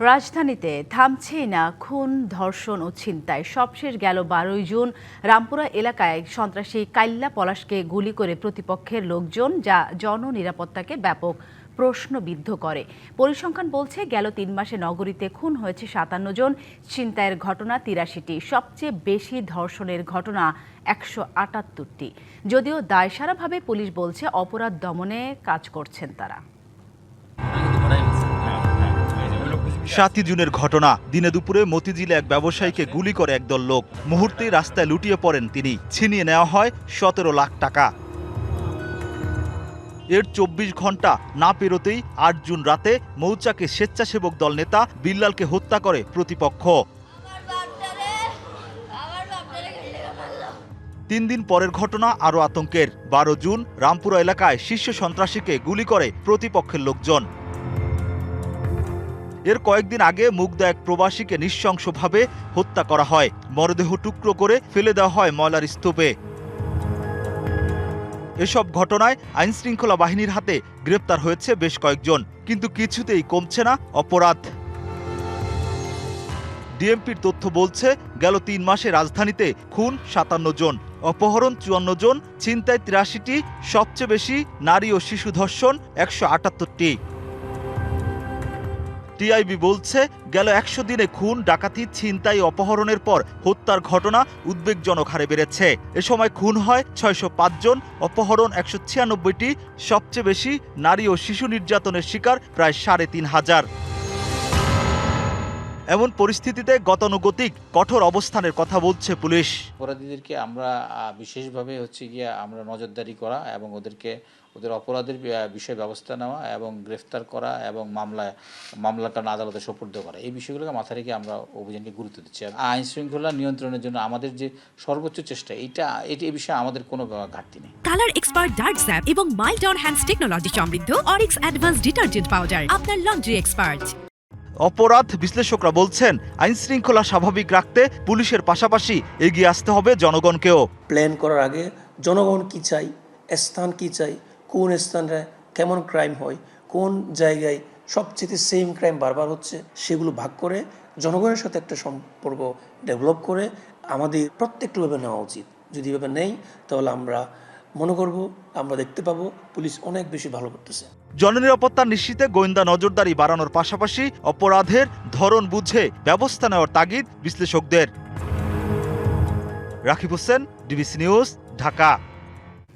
রাজধানীতে থামছেই না খুন, ধর্ষণ ও ছিনতাই। সবশেষ গেল 12 জুন রামপুরা এলাকায় সন্ত্রাসী কাইল্লা পলাশকে গুলি করে প্রতিপক্ষের লোকজন, যা জননিরাপত্তাকে ব্যাপক প্রশ্নবিদ্ধ করে। পরিসংখ্যান বলছে গেল 3 মাসে নগরীতে খুন হয়েছে 57 জন, ছিনতাইয়ের ঘটনা 83টি, সবচেয়ে বেশি ধর্ষণের ঘটনা 178টি। যদিও দায়সারাভাবে পুলিশ বলছে অপরাধ দমনে কাজ করছেন তারা। 7 জুনের ঘটনা। দিনে দুপুরে মতিঝিলে এক ব্যবসায়ীকে গুলি করে একদল লোক। মুহূর্তেই রাস্তায় লুটিয়ে পড়েন তিনি। ছিনিয়ে নেওয়া হয় 17 লাখ টাকা। এর 24 ঘন্টা না পেরোতেই 8 জুন রাতে মৌচাকে স্বেচ্ছাসেবক দল নেতা বিল্লালকে হত্যা করে প্রতিপক্ষ। 3 দিন পরের ঘটনা আরও আতঙ্কের। 12 জুন রামপুরা এলাকায় শীর্ষ সন্ত্রাসীকে গুলি করে প্রতিপক্ষের লোকজন। এর কয়েকদিন আগে মুগদা এক প্রবাসীকে নৃশংসভাবে হত্যা করা হয়। মরদেহ টুকরো করে ফেলে দেওয়া হয় ময়লার স্তূপে। এসব ঘটনায় আইনশৃঙ্খলা বাহিনীর হাতে গ্রেপ্তার হয়েছে বেশ কয়েকজন, কিন্তু কিছুতেই কমছে না অপরাধ। ডিএমপির তথ্য বলছে গেল 3 মাসে রাজধানীতে খুন 57 জন, অপহরণ 54 জন, ছিনতাই 83টি, সবচেয়ে বেশি নারী ও শিশু ধর্ষণ 178টি। টিআইবি বলছে গেল 100 দিনে খুন, ডাকাতি, ছিনতাই, অপহরণের পর হত্যার ঘটনা উদ্বেগজনক হারে বেড়েছে। এ সময় খুন হয় 605 জন, অপহরণ 196টি, সবচেয়ে বেশি নারী ও শিশু নির্যাতনের শিকার প্রায় 3500। এমন পরিস্থিতিতে গতানুগতিক কঠোর অবস্থানের কথা বলছে পুলিশ। অপরাধীদেরকে আমরা বিশেষভাবে আমরা নজরদারি করা এবং ওদের অপরাধের বিষয়ে ব্যবস্থা নেওয়া এবং গ্রেফতার করা এবং মামলা কারণ আদালতে সোপর্দ করা, এই বিষয়গুলোকে মাথায় রেখে আমরা অভিযানকে গুরুত্ব দিচ্ছি। আইন শৃঙ্খলা নিয়ন্ত্রণের জন্য আমাদের যে সর্বোচ্চ চেষ্টা, এই বিষয়ে আমাদের কোনো ঘাটতি নেই। কালার এক্সপার্ট ডার্ক স্যাপ এবং মাইল্ড অন হ্যান্ডস টেকনোলজি সমৃদ্ধ অরিক্স অ্যাডভান্স ডিটারজেন্ট পাউডার আপনার লন্ড্রি এক্সপার্ট। অপরাধ বিশ্লেষকরা বলছেন আইন শৃঙ্খলা স্বাভাবিক রাখতে পুলিশের পাশাপাশি এগিয়ে আসতে হবে জনগণকেও। প্ল্যান করার আগে জনগণ কি চাই, স্থান কি চাই, কোন স্থানে কেমন ক্রাইম হয়, কোন জায়গায় সবচেয়ে সেম ক্রাইম বারবার হচ্ছে, সেগুলো ভাগ করে জনগণের সাথে একটা সম্পর্ক ডেভেলপ করে আমাদের প্রত্যেকটা ভাবে নেওয়া উচিত। যদি এভাবে নেই তাহলে আমরা মনে করব, আমরা দেখতে পাবো পুলিশ অনেক বেশি ভালো করতেছে। জননিরাপত্তা নিশ্চিতে গোয়েন্দা নজরদারি বাড়ানোর পাশাপাশি অপরাধের ধরন বুঝে ব্যবস্থা নেওয়ার তাগিদ বিশ্লেষকদের। Rakib Hossain, DBC news, Dhaka.